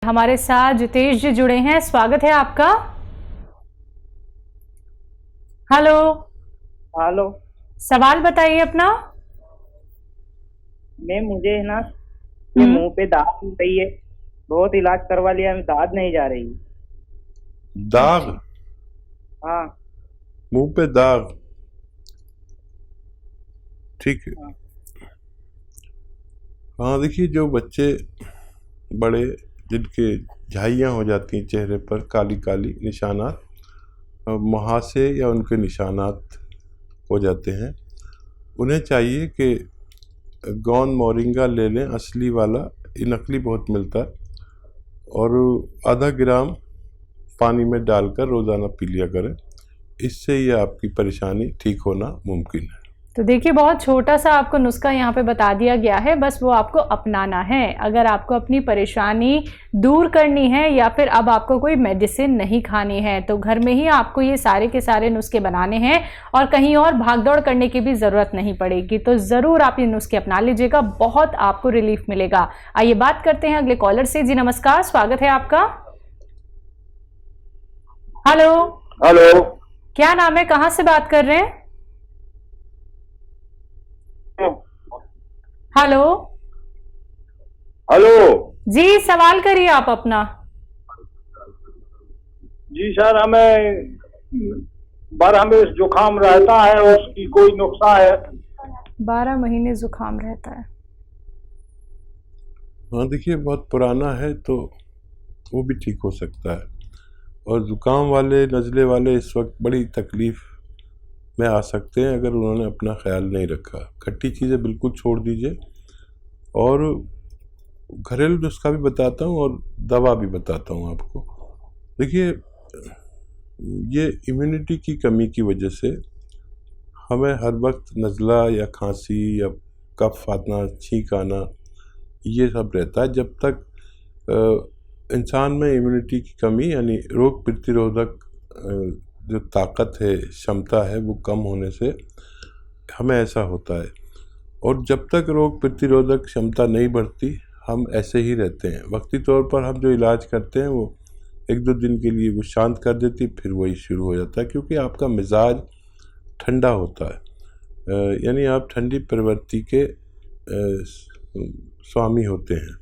हमारे साथ जितेश जी जुड़े हैं, स्वागत है आपका। हेलो हेलो सवाल बताइए अपना। मैम मुझे है ना ये मुंह पे दाग हो रही है, बहुत इलाज करवा लिया, दाद नहीं जा रही। दाग? हाँ मुंह पे दाग, ठीक है। हाँ। हाँ देखिए, जो बच्चे बड़े जिनके झाइयाँ हो जाती हैं चेहरे पर, काली काली निशानात, मुहासे या उनके निशानात हो जाते हैं, उन्हें चाहिए कि गौन मोरिंगा ले लें, असली वाला। ये नकली बहुत मिलता है, और आधा ग्राम पानी में डालकर रोज़ाना पी लिया करें। इससे ये आपकी परेशानी ठीक होना मुमकिन है। तो देखिए, बहुत छोटा सा आपको नुस्खा यहाँ पे बता दिया गया है, बस वो आपको अपनाना है। अगर आपको अपनी परेशानी दूर करनी है या फिर अब आपको कोई मेडिसिन नहीं खानी है, तो घर में ही आपको ये सारे के सारे नुस्खे बनाने हैं और कहीं और भागदौड़ करने की भी ज़रूरत नहीं पड़ेगी। तो ज़रूर आप ये नुस्खे अपना लीजिएगा, बहुत आपको रिलीफ मिलेगा। आइए बात करते हैं अगले कॉलर से। जी नमस्कार, स्वागत है आपका। हेलो हेलो, क्या नाम है, कहाँ से बात कर रहे हैं? हेलो हेलो जी, सवाल करिए आप अपना। जी सर, हमें जुकाम रहता है, उसकी कोई नुस्खा है? 12 महीने जुकाम रहता है। हाँ देखिए, बहुत पुराना है तो वो भी ठीक हो सकता है। और ज़ुकाम वाले, नज़ले वाले इस वक्त बड़ी तकलीफ़ में आ सकते हैं अगर उन्होंने अपना ख्याल नहीं रखा। खट्टी चीज़ें बिल्कुल छोड़ दीजिए, और घरेलू नुस्खा भी बताता हूँ और दवा भी बताता हूँ आपको। देखिए, ये इम्यूनिटी की कमी की वजह से हमें हर वक्त नज़ला या खांसी या कफ आना, छींक आना, ये सब रहता है। जब तक इंसान में इम्यूनिटी की कमी यानी रोग प्रतिरोधक जो ताकत है, क्षमता है, वो कम होने से हमें ऐसा होता है। और जब तक रोग प्रतिरोधक क्षमता नहीं बढ़ती, हम ऐसे ही रहते हैं। वक्ती तौर पर हम जो इलाज करते हैं वो 1-2 दिन के लिए वो शांत कर देती, फिर वही शुरू हो जाता है, क्योंकि आपका मिजाज ठंडा होता है। यानी आप ठंडी प्रवृत्ति के स्वामी होते हैं।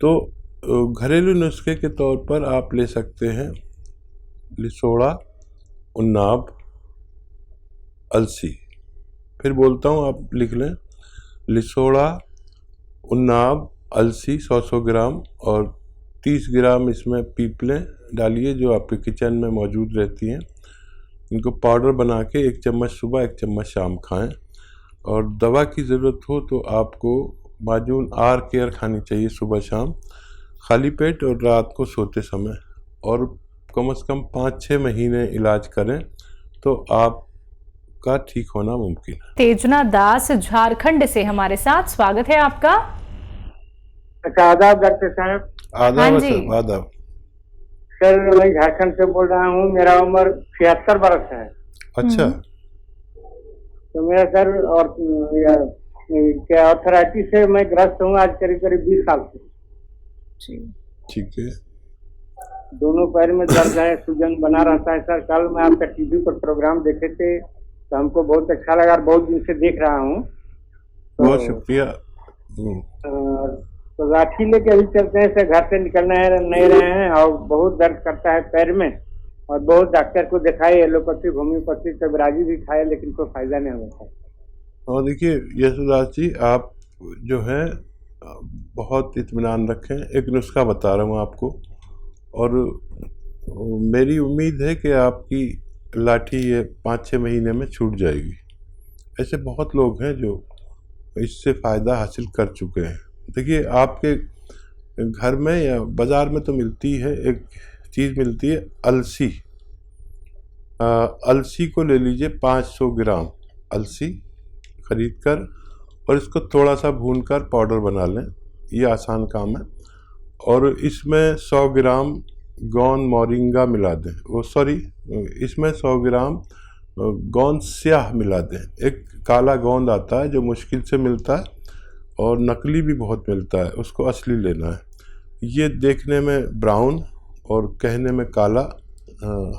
तो घरेलू नुस्खे के तौर पर आप ले सकते हैं लिसोड़ा, उन्नाब, अलसी। फिर बोलता हूँ, आप लिख लें। लिसोड़ा, उन्नाब, अलसी 100-100 ग्राम, और 30 ग्राम इसमें पीपलें डालिए जो आपके किचन में मौजूद रहती हैं। इनको पाउडर बना के 1 चम्मच सुबह, 1 चम्मच शाम खाएं। और दवा की ज़रूरत हो तो आपको माजून आर केयर खानी चाहिए सुबह शाम, खाली पेट और रात को सोते समय। और कम से कम 5-6 महीने इलाज करें तो आपका ठीक होना मुमकिन है। तेजना दास झारखंड से हमारे साथ, स्वागत है आपका। आदाब डॉक्टर साहब। आदाब हाँ सर, आदाब। सर मैं झारखंड से बोल रहा हूँ, मेरा उम्र 76 बरस है। अच्छा। तो मेरा सर और क्या ऑर्थराइटिस से मैं ग्रस्त हूँ आज करीब 20 साल से। ठीक है। दोनों पैर में दर्द है, सूजन बना रहता है। सर कल मैं आपका टीवी पर प्रोग्राम देखे थे तो हमको बहुत अच्छा लगा, और बहुत दिन से देख रहा हूँ। बहुत शुक्रिया। तो लाठी लेके अभी चलते हैं, घर से निकलना है नहीं रहे हैं, और बहुत दर्द करता है पैर में, और बहुत डॉक्टर को दिखाए, एलोपैथी, होम्योपैथी, सबराजी भी खाए, लेकिन कोई फायदा नहीं होता। और देखिए यशोदास जी, आप जो है बहुत इत्मीनान रखें। एक नुस्खा बता रहा हूँ आपको, और मेरी उम्मीद है कि आपकी लाठी ये 5-6 महीने में छूट जाएगी। ऐसे बहुत लोग हैं जो इससे फ़ायदा हासिल कर चुके हैं। देखिए, आपके घर में या बाज़ार में तो मिलती है, एक चीज़ मिलती है अलसी। अलसी को ले लीजिए 500 ग्राम अलसी खरीद कर, और इसको थोड़ा सा भूनकर पाउडर बना लें। ये आसान काम है। और इसमें 100 ग्राम गौन मोरिंगा मिला दें, इसमें 100 ग्राम गोंद स्याह मिला दें। एक काला गोंद आता है जो मुश्किल से मिलता है, और नकली भी बहुत मिलता है, उसको असली लेना है। ये देखने में ब्राउन और कहने में काला,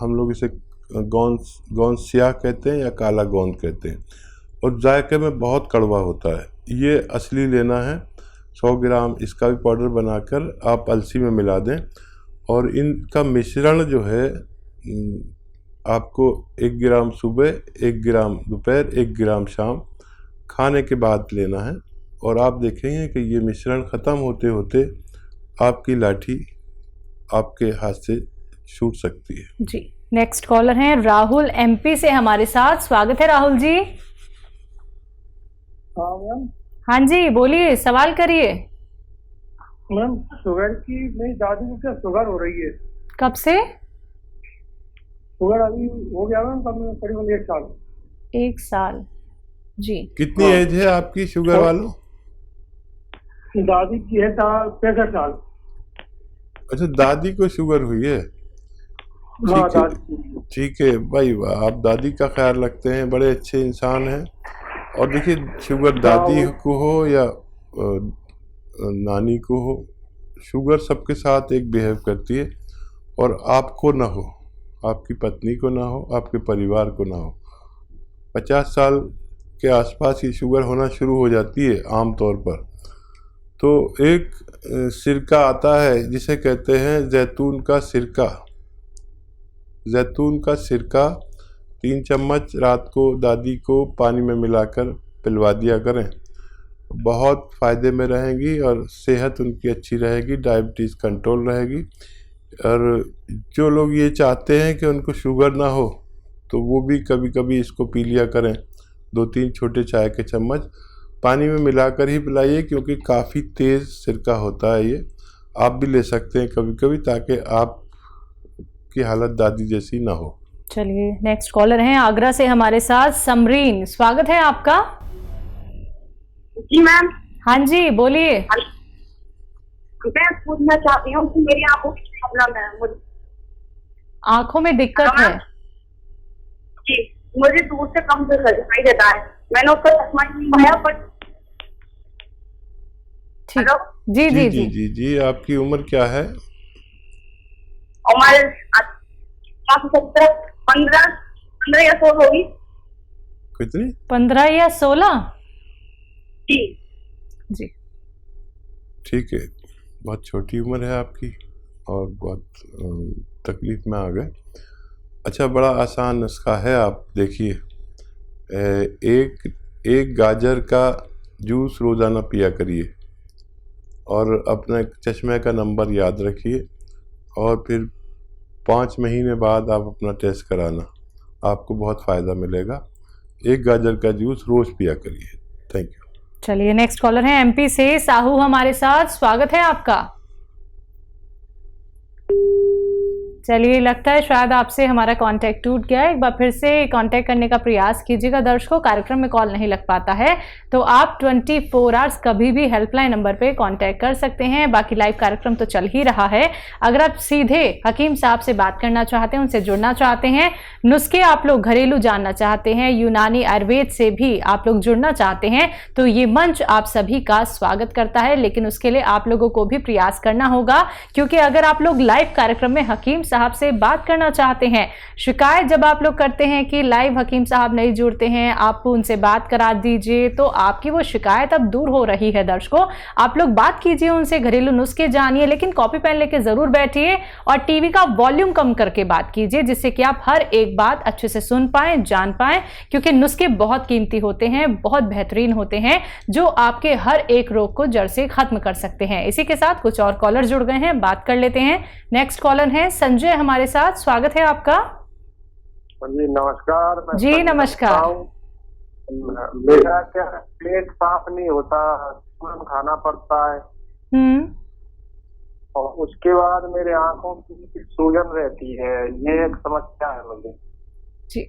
हम लोग इसे गोंद स्याह कहते हैं या काला गोंद कहते हैं, और जायके में बहुत कड़वा होता है। ये असली लेना है। 100 ग्राम इसका भी पाउडर बनाकर आप अलसी में मिला दें, और इनका मिश्रण जो है आपको 1 ग्राम सुबह, 1 ग्राम दोपहर, 1 ग्राम शाम खाने के बाद लेना है। और आप देखेंगे कि ये मिश्रण ख़त्म होते होते आपकी लाठी आपके हाथ से छूट सकती है। जी, नेक्स्ट कॉलर हैं राहुल MP से हमारे साथ। स्वागत है राहुल जी। हाँ जी, बोलिए, सवाल करिए। मैम शुगर की, मेरी दादी को क्या शुगर हो रही है? कब से? शुगर अभी हो गया मैम करीबन 1 साल। 1 साल। जी, कितनी एज है आपकी शुगर वालों? दादी की है 65 साल। अच्छा, दादी को शुगर हुई है? हाँ, ठीक है भाई, आप दादी का ख्याल रखते हैं, बड़े अच्छे इंसान हैं। और देखिए, शुगर दादी को हो या नानी को हो, शुगर सबके साथ एक बिहेव करती है। और आपको ना हो, आपकी पत्नी को ना हो, आपके परिवार को ना हो, 50 साल के आसपास ही शुगर होना शुरू हो जाती है आम तौर पर। तो एक सिरका आता है जिसे कहते हैं जैतून का सिरका। जैतून का सिरका 3 चम्मच रात को दादी को पानी में मिलाकर पिलवा दिया करें, बहुत फ़ायदे में रहेंगी और सेहत उनकी अच्छी रहेगी, डायबिटीज़ कंट्रोल रहेगी। और जो लोग ये चाहते हैं कि उनको शुगर ना हो, तो वो भी कभी कभी इसको पी लिया करें। 2-3 छोटे चाय के चम्मच पानी में मिलाकर ही पिलाइए, क्योंकि काफ़ी तेज़ सिरका होता है ये। आप भी ले सकते हैं कभी कभी, ताकि आपकी हालत दादी जैसी ना हो। चलिए, नेक्स्ट कॉलर हैं आगरा से हमारे साथ समरीन। स्वागत है आपका। जी मैम। हाँ जी, बोलिए। मैं पूछना चाहती हूँ कि मेरी आंखों की प्रॉब्लम है। आंखों में दिक्कत है? जी, मुझे दूर से कम दिखाई देता है। मैंने उसका चश्मा नहीं लगाया, पर ठीक। जी जी जी जी जी। आपकी उम्र क्या है? उम्र 15 या 16 होगी। कितनी? 15 या 16? जी जी, ठीक है, बहुत छोटी उम्र है आपकी और बहुत तकलीफ में आ गए। अच्छा, बड़ा आसान नुस्खा है, आप देखिए। एक गाजर का जूस रोज़ाना पिया करिए, और अपने चश्मे का नंबर याद रखिए, और फिर 5 महीने बाद आप अपना टेस्ट कराना, आपको बहुत फ़ायदा मिलेगा। एक गाजर का जूस रोज़ पिया करिए। Thank you. चलिए, नेक्स्ट कॉलर है MP से साहू हमारे साथ। स्वागत है आपका। चलिए, लगता है शायद आपसे हमारा कांटेक्ट टूट गया है। एक बार फिर से कांटेक्ट करने का प्रयास कीजिएगा। दर्शकों, कार्यक्रम में कॉल नहीं लग पाता है तो आप 24 आवर्स कभी भी हेल्पलाइन नंबर पे कांटेक्ट कर सकते हैं। बाकी लाइव कार्यक्रम तो चल ही रहा है। अगर आप सीधे हकीम साहब से बात करना चाहते हैं, उनसे जुड़ना चाहते हैं, नुस्खे आप लोग घरेलू जानना चाहते हैं, यूनानी आयुर्वेद से भी आप लोग जुड़ना चाहते हैं, तो ये मंच आप सभी का स्वागत करता है। लेकिन उसके लिए आप लोगों को भी प्रयास करना होगा, क्योंकि अगर आप लोग लाइव कार्यक्रम में हकीम साहब से बात करना चाहते हैं, शिकायत जब आप लोग करते हैं कि लाइव हकीम साहब नहीं जुड़ते हैं, आप उनसे बात करा दीजिए, तो आपकी वो शिकायत अब दूर हो रही है। दर्शकों, आप लोग बात कीजिए उनसे, घरेलू नुस्खे जानिए, लेकिन कॉपी पेन लेके जरूर बैठिए और टीवी का वॉल्यूम कम करके बात कीजिए, जिससे कि आप हर एक बात अच्छे से सुन पाएं, जान पाएं, क्योंकि नुस्खे बहुत कीमती होते हैं, बहुत बेहतरीन होते हैं, जो आपके हर एक रोग को जड़ से खत्म कर सकते हैं। इसी के साथ कुछ और कॉलर जुड़ गए हैं, बात कर लेते हैं। नेक्स्ट कॉलर है संजय हमारे साथ। स्वागत है आपका। जी नमस्कार। जी नमस्कार। मेरा क्या पेट साफ नहीं होता, खाना पड़ता है, और उसके बाद मेरे आंखों की सूजन रहती है। ये एक समस्या है मुझे। जी,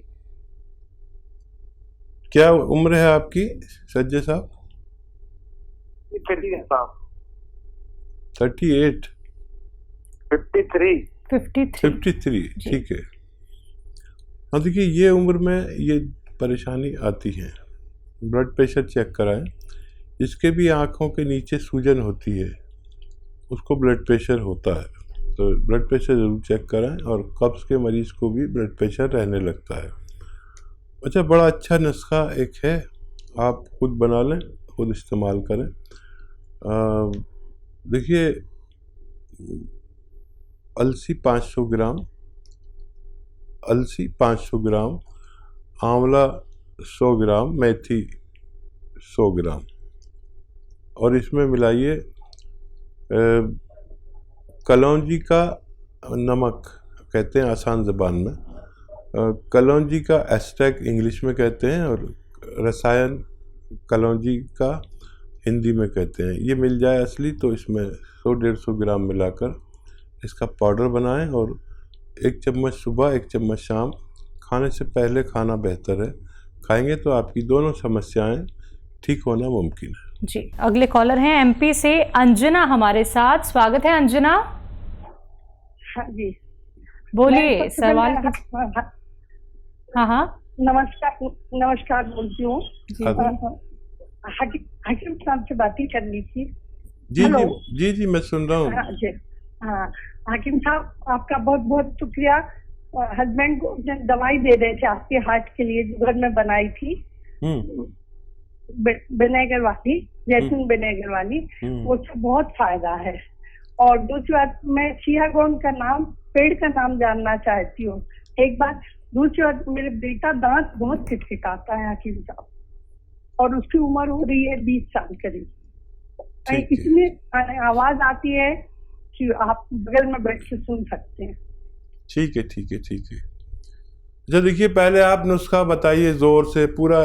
क्या उम्र है आपकी सज्जे साहब? 38? 53। ठीक है। हाँ, देखिए, ये उम्र में ये परेशानी आती है। ब्लड प्रेशर चेक कराएं। इसके भी आँखों के नीचे सूजन होती है, उसको ब्लड प्रेशर होता है, तो ब्लड प्रेशर ज़रूर चेक कराएं। और कब्ज़ के मरीज़ को भी ब्लड प्रेशर रहने लगता है। अच्छा, बड़ा अच्छा नुस्खा एक है, आप खुद बना लें, खुद इस्तेमाल करें। देखिए, अलसी 500 ग्राम, अलसी 500 ग्राम, आंवला 100 ग्राम, मेथी 100 ग्राम, और इसमें मिलाइए कलौंजी का नमक, कहते हैं आसान ज़बान में, कलौंजी का एस्ट्रैक इंग्लिश में कहते हैं, और रसायन कलौंजी का हिंदी में कहते हैं। ये मिल जाए असली तो इसमें 100-150 ग्राम मिलाकर इसका पाउडर बनाएं, और 1 चम्मच सुबह 1 चम्मच शाम, खाने से पहले खाना बेहतर है। खाएंगे तो आपकी दोनों समस्याएं ठीक होना मुमकिन है। जी, अगले कॉलर हैं एमपी से अंजना हमारे साथ। स्वागत है अंजना। हाँ जी, बोलिए सवाल। हाँ हाँ, नमस्कार बोलती हूँ। हकीम साहब से बात ही करनी थी। जी जी जी, मैं सुन रहा हूँ। हाँ जी, हाँ हकीम साहब, आपका बहुत बहुत शुक्रिया। हस्बैंड को दवाई दे रहे थे आपके हार्ट के लिए, जो घर में बनाई थी, विनेगर वाली, जैस्मिन विनेगर वाली, उससे बहुत फायदा है। और दूसरी बात, मैं सियागोन का नाम, पेड़ का नाम जानना चाहती हूँ एक बात। दूसरी बात, मेरे बेटा दांत बहुत खिटखिटाता है हकीम साहब, और उसकी उम्र हो रही है 20 साल करीब। इतनी आवाज आती है कि आप बगल में बैठ के सुन सकते हैं। ठीक है ठीक है ठीक है। अच्छा, देखिए, पहले आप नुस्खा बताइए ज़ोर से, पूरा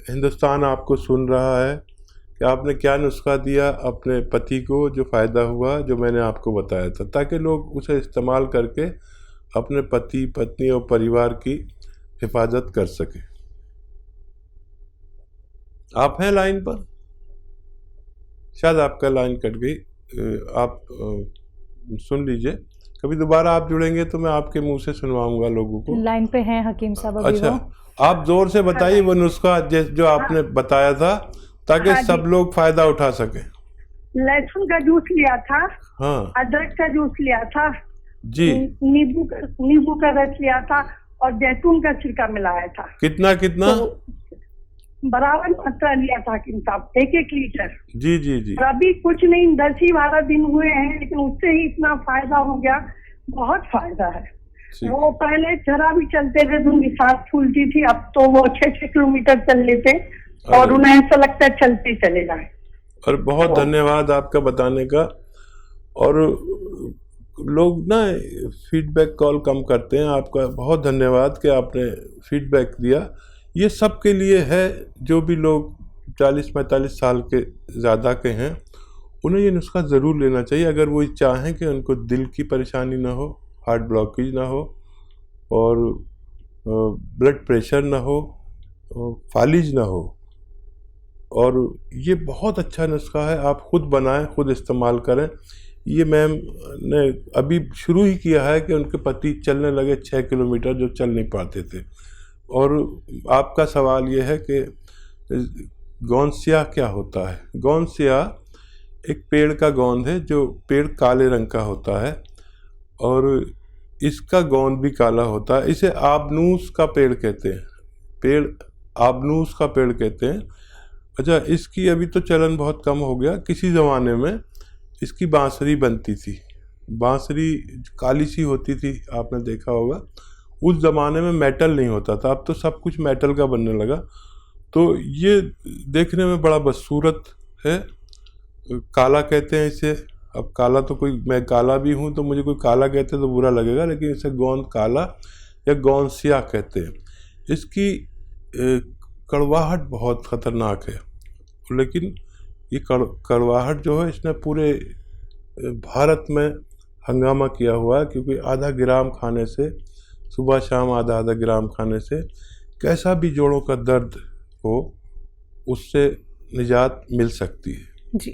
हिंदुस्तान आपको सुन रहा है कि आपने क्या नुस्खा दिया अपने पति को, जो फ़ायदा हुआ, जो मैंने आपको बताया था, ताकि लोग उसे इस्तेमाल करके अपने पति, पत्नी और परिवार की हिफाजत कर सकें। आप हैं लाइन पर? शायद आपका लाइन कट गई, आप सुन लीजिए। कभी दोबारा आप जुड़ेंगे तो मैं आपके मुंह से सुनवाऊंगा लोगों को। लाइन पे हैं हकीम साहब अभी। अच्छा, आप जोर से बताइए वो नुस्खा जो आपने बताया था, ताकि सब लोग फायदा उठा सके। लहसुन का जूस लिया था, हाँ, अदरक का जूस लिया था जी, नींबू का रस लिया था, और जैतून का छिलका मिलाया था। कितना कितना? तो बराबर मात्रा लिया था हकीम साहब, 1-1 लीटर। जी जी जी। अभी कुछ नहीं, 10-12 दिन हुए हैं, लेकिन उससे ही इतना फायदा हो गया, बहुत फायदा है। वो पहले जरा भी चलते थे तो उनकी सांस फूलती थी, अब तो वो 6-6 किलोमीटर चल लेते, और उन्हें ऐसा लगता है चलते चले जाए। और बहुत धन्यवाद आपका बताने का। और लोग ना फीडबैक कॉल कम करते हैं, आपका बहुत धन्यवाद कि आपने फीडबैक दिया। ये सब के लिए है, जो भी लोग 40-45 साल के ज़्यादा के हैं, उन्हें ये नुस्खा ज़रूर लेना चाहिए, अगर वो चाहें कि उनको दिल की परेशानी ना हो, हार्ट ब्लॉकेज ना हो, और ब्लड प्रेशर ना हो, फालिज ना हो। और ये बहुत अच्छा नुस्खा है, आप खुद बनाएं, खुद इस्तेमाल करें। ये मैम ने अभी शुरू ही किया है कि उनके पति चलने लगे 6 किलोमीटर, जो चल नहीं पाते थे। और आपका सवाल ये है कि गोंसिया क्या होता है। गोंसिया एक पेड़ का गोंद है, जो पेड़ काले रंग का होता है, और इसका गोंद भी काला होता है। इसे आबनूस का पेड़ कहते हैं, पेड़ आबनूस का पेड़ कहते हैं। अच्छा, इसकी अभी तो चलन बहुत कम हो गया। किसी ज़माने में इसकी बांसुरी बनती थी, बांसुरी काली सी होती थी, आपने देखा होगा। उस ज़माने में मेटल नहीं होता था, अब तो सब कुछ मेटल का बनने लगा। तो ये देखने में बड़ा बदसूरत है, काला कहते हैं इसे। अब काला तो कोई, मैं काला भी हूँ तो मुझे कोई काला कहते तो बुरा लगेगा, लेकिन इसे गोंद काला या गोंसिया कहते हैं। इसकी कड़वाहट बहुत ख़तरनाक है, लेकिन ये कड़वाहट जो है, इसने पूरे भारत में हंगामा किया हुआ है, क्योंकि आधा ग्राम खाने से, सुबह शाम आधा ग्राम खाने से, कैसा भी जोड़ों का दर्द हो, उससे निजात मिल सकती है।